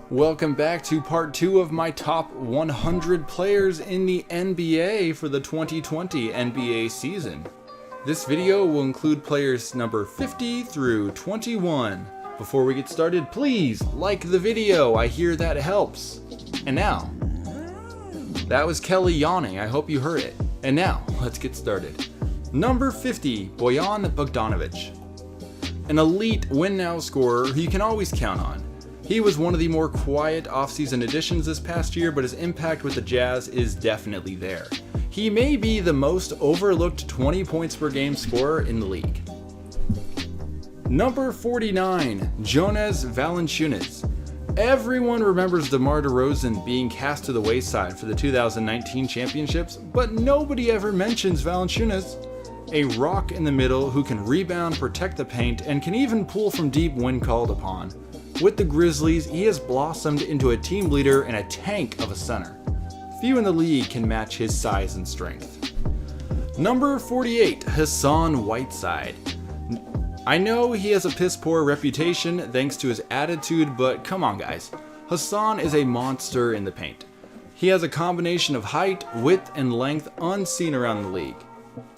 Welcome back to part 2 of my top 100 players in the NBA for the 2020 NBA season. This video will include players number 50 through 21. Before we get started, please like the video, I hear that helps. And now, that was Kelly yawning, I hope you heard it. And now, let's get started. Number 50, Bogdan Bogdanovic. An elite win-now scorer who you can always count on. He was one of the more quiet offseason additions this past year, but his impact with the Jazz is definitely there. He may be the most overlooked 20 points per game scorer in the league. Number 49, Jonas Valanciunas. Everyone remembers DeMar DeRozan being cast to the wayside for the 2019 championships, but nobody ever mentions Valanciunas. A rock in the middle who can rebound, protect the paint, and can even pull from deep when called upon. With the Grizzlies, he has blossomed into a team leader and a tank of a center. Few in the league can match his size and strength. Number 48, Hassan Whiteside. I know he has a piss-poor reputation thanks to his attitude, but come on guys. Hassan is a monster in the paint. He has a combination of height, width, and length unseen around the league.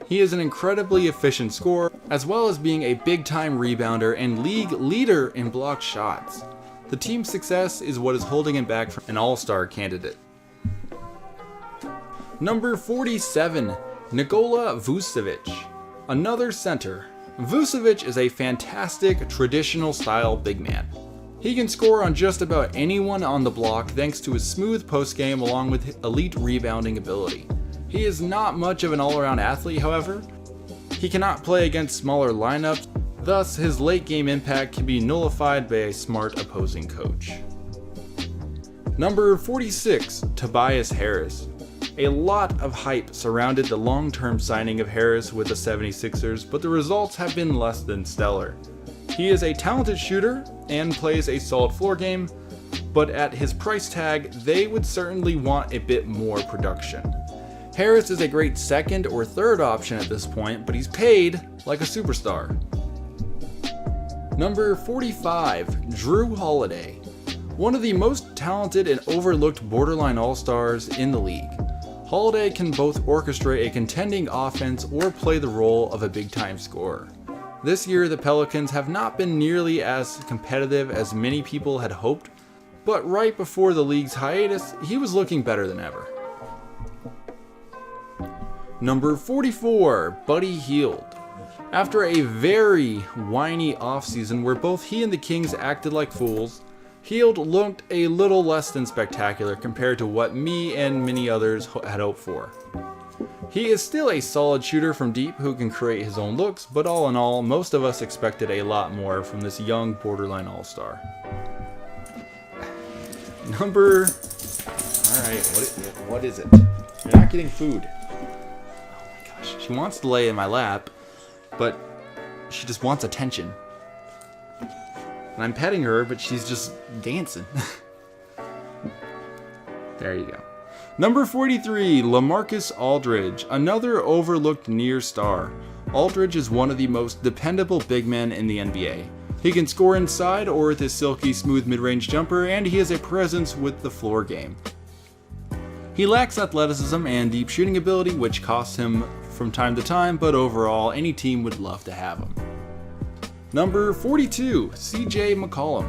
He is an incredibly efficient scorer, as well as being a big-time rebounder and league leader in blocked shots. The team's success is what is holding him back from an all-star candidate. Number 47, Nikola Vucevic. Another center. Vucevic is a fantastic traditional style big man. He can score on just about anyone on the block thanks to his smooth post game along with elite rebounding ability. He is not much of an all-around athlete, however. He cannot play against smaller lineups, thus his late game impact can be nullified by a smart opposing coach. Number 46, Tobias Harris. A lot of hype surrounded the long-term signing of Harris with the 76ers, but the results have been less than stellar. He is a talented shooter and plays a solid floor game, but at his price tag, they would certainly want a bit more production. Harris is a great second or third option at this point, but he's paid like a superstar. Number 45, Jrue Holiday. One of the most talented and overlooked borderline all-stars in the league. Holiday can both orchestrate a contending offense or play the role of a big-time scorer. This year, the Pelicans have not been nearly as competitive as many people had hoped, but right before the league's hiatus, he was looking better than ever. Number 44, Buddy Hield. After a very whiny offseason where both he and the Kings acted like fools, Hield looked a little less than spectacular compared to what me and many others had hoped for. He is still a solid shooter from deep who can create his own looks, but all in all, most of us expected a lot more from this young borderline all-star. Alright, what is it? You're not getting food. Oh my gosh, she wants to lay in my lap, but she just wants attention. And I'm petting her, but she's just dancing. There you go. Number 43, LaMarcus Aldridge, another overlooked near star. Aldridge is one of the most dependable big men in the NBA. He can score inside or with his silky smooth mid-range jumper, and he has a presence with the floor game. He lacks athleticism and deep shooting ability, which costs him from time to time, but overall, any team would love to have him. Number 42, CJ McCollum.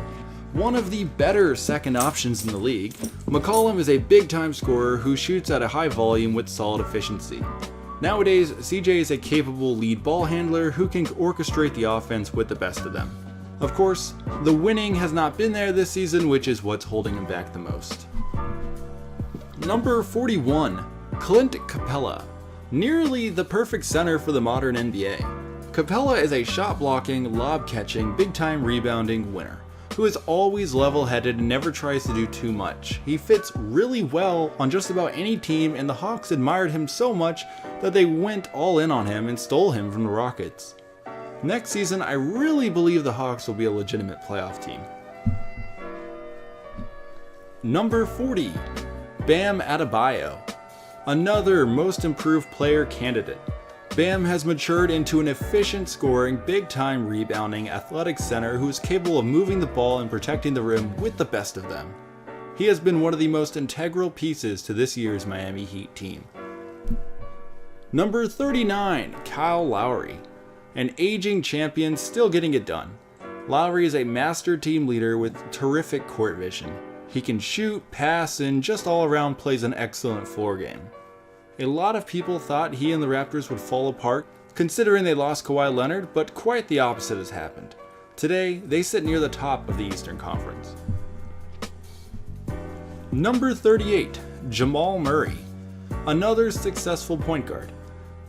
One of the better second options in the league, McCollum is a big-time scorer who shoots at a high volume with solid efficiency. Nowadays, CJ is a capable lead ball handler who can orchestrate the offense with the best of them. Of course, the winning has not been there this season, which is what's holding him back the most. Number 41, Clint Capela. Nearly the perfect center for the modern NBA. Capela is a shot-blocking, lob-catching, big-time rebounding winner, who is always level-headed and never tries to do too much. He fits really well on just about any team, and the Hawks admired him so much that they went all in on him and stole him from the Rockets. Next season, I really believe the Hawks will be a legitimate playoff team. Number 40, Bam Adebayo. Another most improved player candidate. Bam has matured into an efficient scoring, big-time rebounding, athletic center who is capable of moving the ball and protecting the rim with the best of them. He has been one of the most integral pieces to this year's Miami Heat team. Number 39, Kyle Lowry. An aging champion still getting it done. Lowry is a master team leader with terrific court vision. He can shoot, pass, and just all around plays an excellent floor game. A lot of people thought he and the Raptors would fall apart, considering they lost Kawhi Leonard, but quite the opposite has happened. Today, they sit near the top of the Eastern Conference. Number 38, Jamal Murray. Another successful point guard.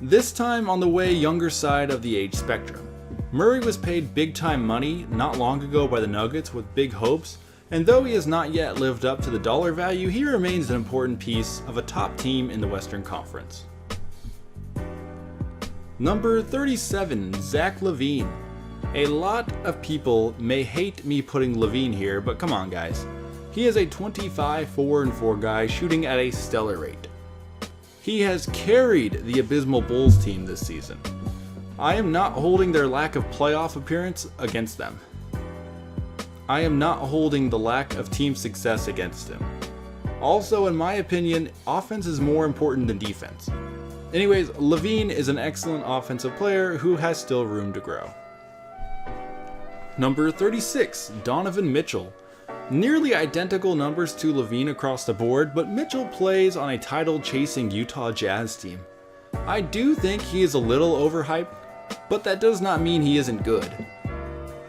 This time on the way younger side of the age spectrum. Murray was paid big-time money not long ago by the Nuggets with big hopes, and though he has not yet lived up to the dollar value, he remains an important piece of a top team in the Western Conference. Number 37, Zach LaVine. A lot of people may hate me putting LaVine here, but come on guys. He is a 25-4-4 guy shooting at a stellar rate. He has carried the abysmal Bulls team this season. I am not holding their lack of playoff appearance against them. I am not holding the lack of team success against him. Also, in my opinion, offense is more important than defense. Anyways, LaVine is an excellent offensive player who has still room to grow. Number 36, Donovan Mitchell. Nearly identical numbers to LaVine across the board, but Mitchell plays on a title-chasing Utah Jazz team. I do think he is a little overhyped, but that does not mean he isn't good.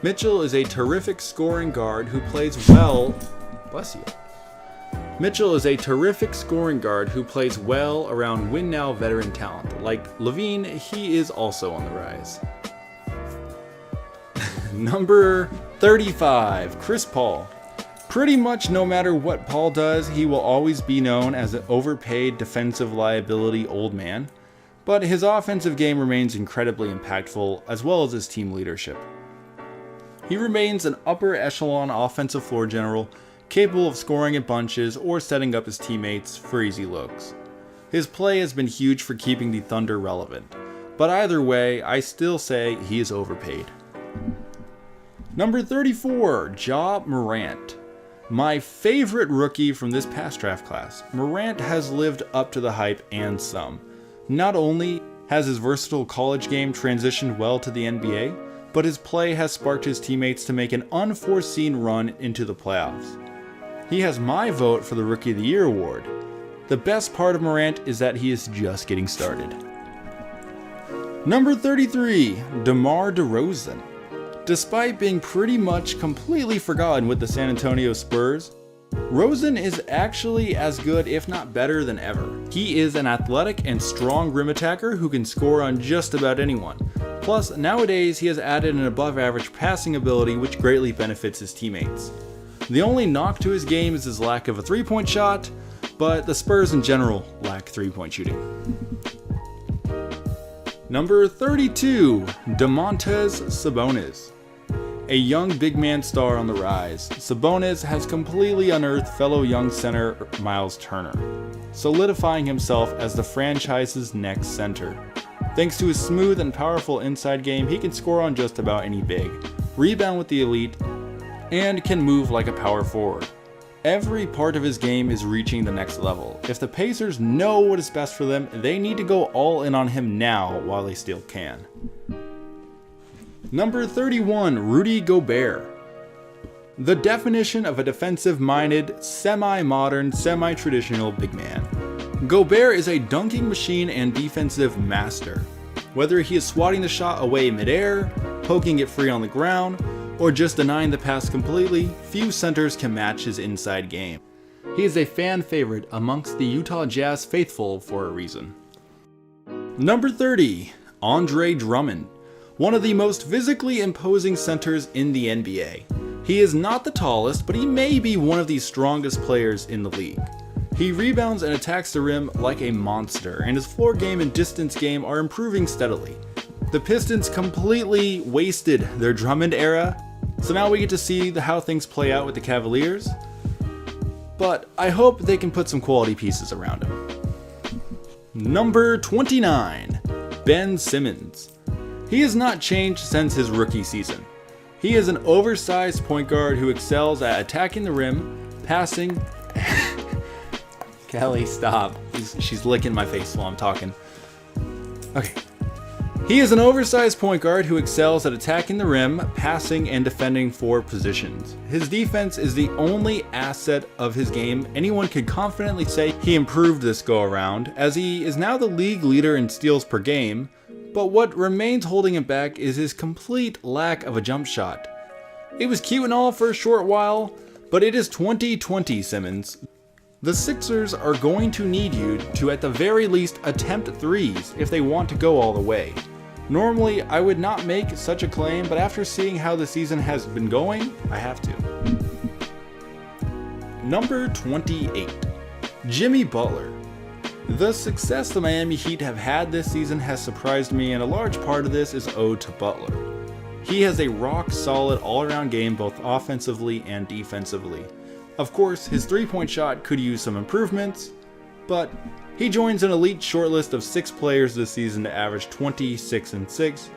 Mitchell is a terrific scoring guard who plays well. Mitchell is a terrific scoring guard who plays well around win-now veteran talent. Like LaVine, he is also on the rise. Number 35, Chris Paul. Pretty much no matter what Paul does, he will always be known as an overpaid defensive liability old man, but his offensive game remains incredibly impactful, as well as his team leadership. He remains an upper echelon offensive floor general, capable of scoring in bunches or setting up his teammates for easy looks. His play has been huge for keeping the Thunder relevant, but either way, I still say he is overpaid. Number 34, Ja Morant. My favorite rookie from this past draft class. Morant has lived up to the hype and some. Not only has his versatile college game transitioned well to the NBA, but his play has sparked his teammates to make an unforeseen run into the playoffs. He has my vote for the Rookie of the Year award. The best part of Morant is that he is just getting started. Number 33, DeMar DeRozan. Despite being pretty much completely forgotten with the San Antonio Spurs, Rosen is actually as good, if not better, than ever. He is an athletic and strong rim attacker who can score on just about anyone. Plus, nowadays he has added an above-average passing ability which greatly benefits his teammates. The only knock to his game is his lack of a three-point shot, but the Spurs in general lack three-point shooting. Number 32, Domantas Sabonis. A young big man star on the rise, Sabonis has completely unearthed fellow young center Miles Turner, solidifying himself as the franchise's next center. Thanks to his smooth and powerful inside game, he can score on just about any big, rebound with the elite, and can move like a power forward. Every part of his game is reaching the next level. If the Pacers know what is best for them, they need to go all in on him now while they still can. Number 31, Rudy Gobert. The definition of a defensive-minded, semi-modern, semi-traditional big man. Gobert is a dunking machine and defensive master. Whether he is swatting the shot away midair, poking it free on the ground, or just denying the pass completely, few centers can match his inside game. He is a fan favorite amongst the Utah Jazz faithful for a reason. Number 30, Andre Drummond. One of the most physically imposing centers in the NBA. He is not the tallest, but he may be one of the strongest players in the league. He rebounds and attacks the rim like a monster, and his floor game and distance game are improving steadily. The Pistons completely wasted their Drummond era, so now we get to see how things play out with the Cavaliers, but I hope they can put some quality pieces around him. Number 29, Ben Simmons. He has not changed since his rookie season. He is an oversized point guard who excels at attacking the rim, passing... Kelly, stop. She's licking my face while I'm talking. Okay. He is an oversized point guard who excels at attacking the rim, passing, and defending for positions. His defense is the only asset of his game. Anyone could confidently say he improved this go-around, as he is now the league leader in steals per game, but what remains holding him back is his complete lack of a jump shot. It was cute and all for a short while, but it is 2020, Simmons. The Sixers are going to need you to at the very least attempt threes if they want to go all the way. Normally, I would not make such a claim, but after seeing how the season has been going, I have to. Number 28. Jimmy Butler. The success the Miami Heat have had this season has surprised me, and a large part of this is owed to Butler. He has a rock-solid all-around game both offensively and defensively. Of course, his three-point shot could use some improvements, but he joins an elite shortlist of 6 players this season to average 26 and 6,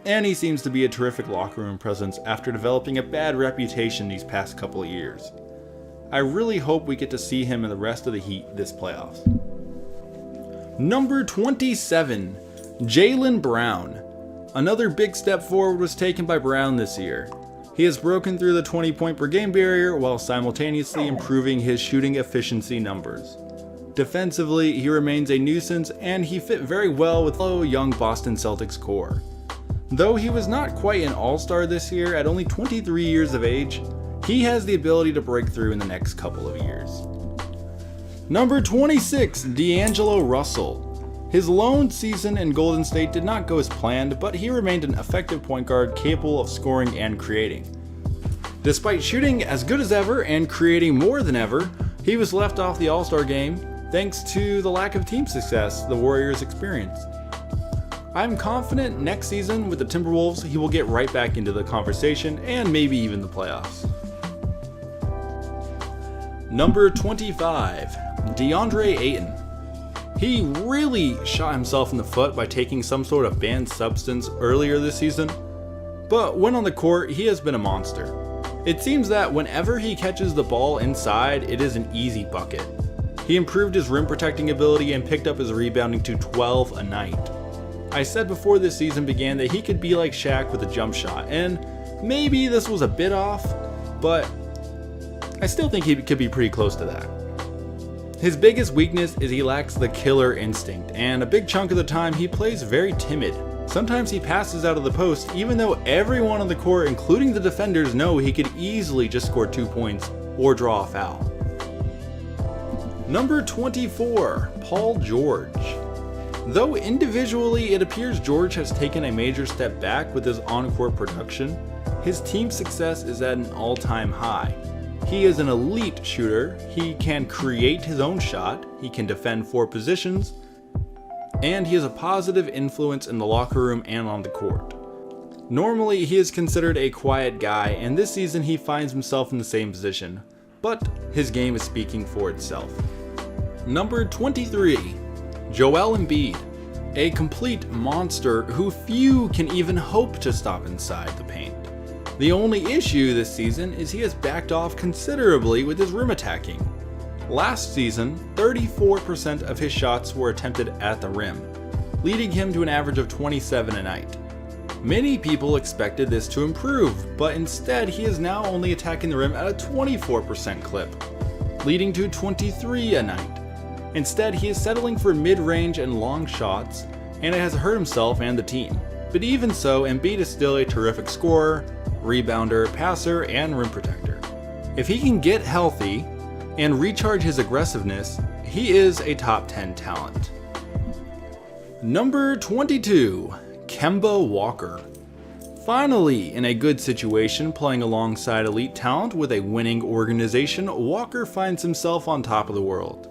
and he seems to be a terrific locker room presence after developing a bad reputation these past couple of years. I really hope we get to see him in the rest of the Heat this playoffs. Number 27, Jaylen Brown. Another big step forward was taken by Brown this year. He has broken through the 20-point per game barrier while simultaneously improving his shooting efficiency numbers. Defensively, he remains a nuisance, and he fit very well with the young Boston Celtics core. Though he was not quite an all-star this year at only 23 years of age, he has the ability to break through in the next couple of years. Number 26, D'Angelo Russell. His lone season in Golden State did not go as planned, but he remained an effective point guard capable of scoring and creating. Despite shooting as good as ever and creating more than ever, he was left off the All-Star game thanks to the lack of team success the Warriors experienced. I'm confident next season with the Timberwolves he will get right back into the conversation and maybe even the playoffs. Number 25, DeAndre Ayton. He really shot himself in the foot by taking some sort of banned substance earlier this season, but when on the court, he has been a monster. It seems that whenever he catches the ball inside, it is an easy bucket. He improved his rim protecting ability and picked up his rebounding to 12 a night. I said before this season began that he could be like Shaq with a jump shot, and maybe this was a bit off, but I still think he could be pretty close to that. His biggest weakness is he lacks the killer instinct, and a big chunk of the time he plays very timid. Sometimes he passes out of the post even though everyone on the court, including the defenders, know he could easily just score 2 points or draw a foul. Number 24, Paul George. Though individually it appears George has taken a major step back with his on-court production, his team success is at an all-time high. He is an elite shooter, he can create his own shot, he can defend 4 positions, and he is a positive influence in the locker room and on the court. Normally he is considered a quiet guy, and this season he finds himself in the same position, but his game is speaking for itself. Number 23, Joel Embiid. A complete monster who few can even hope to stop inside the paint. The only issue this season is he has backed off considerably with his rim attacking. Last season, 34% of his shots were attempted at the rim, leading him to an average of 27 a night. Many people expected this to improve, but instead he is now only attacking the rim at a 24% clip, leading to 23 a night. Instead, he is settling for mid-range and long shots, and it has hurt himself and the team. But even so, Embiid is still a terrific scorer, rebounder, passer, and rim protector. If he can get healthy and recharge his aggressiveness, he is a top 10 talent. Number 22, Kemba Walker. Finally, in a good situation playing alongside elite talent with a winning organization, Walker finds himself on top of the world.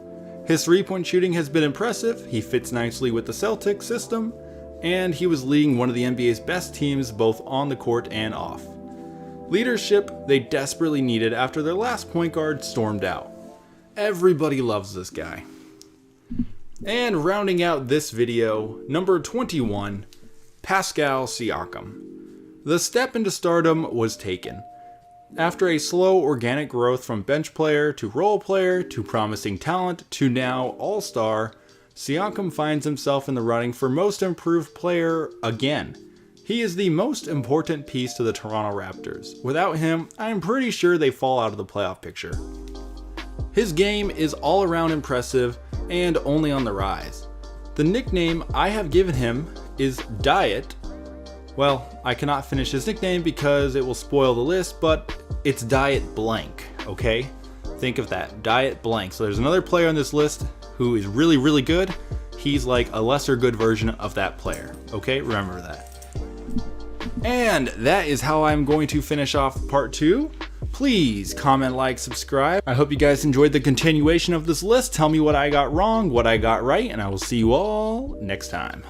His three-point shooting has been impressive, he fits nicely with the Celtics system, and he was leading one of the NBA's best teams both on the court and off. Leadership they desperately needed after their last point guard stormed out. Everybody loves this guy. And rounding out this video, number 21, Pascal Siakam. The step into stardom was taken. After a slow organic growth from bench player to role player to promising talent to now all-star, Siakam finds himself in the running for most improved player again. He is the most important piece to the Toronto Raptors. Without him, I am pretty sure they fall out of the playoff picture. His game is all around impressive and only on the rise. The nickname I have given him is Diet. Well, I cannot finish his nickname because it will spoil the list, but it's Diet Blank, okay? Think of that, Diet Blank. So there's another player on this list who is really, really good. He's like a lesser good version of that player, okay? Remember that. And that is how I'm going to finish off part 2. Please comment, like, subscribe. I hope you guys enjoyed the continuation of this list. Tell me what I got wrong, what I got right, and I will see you all next time.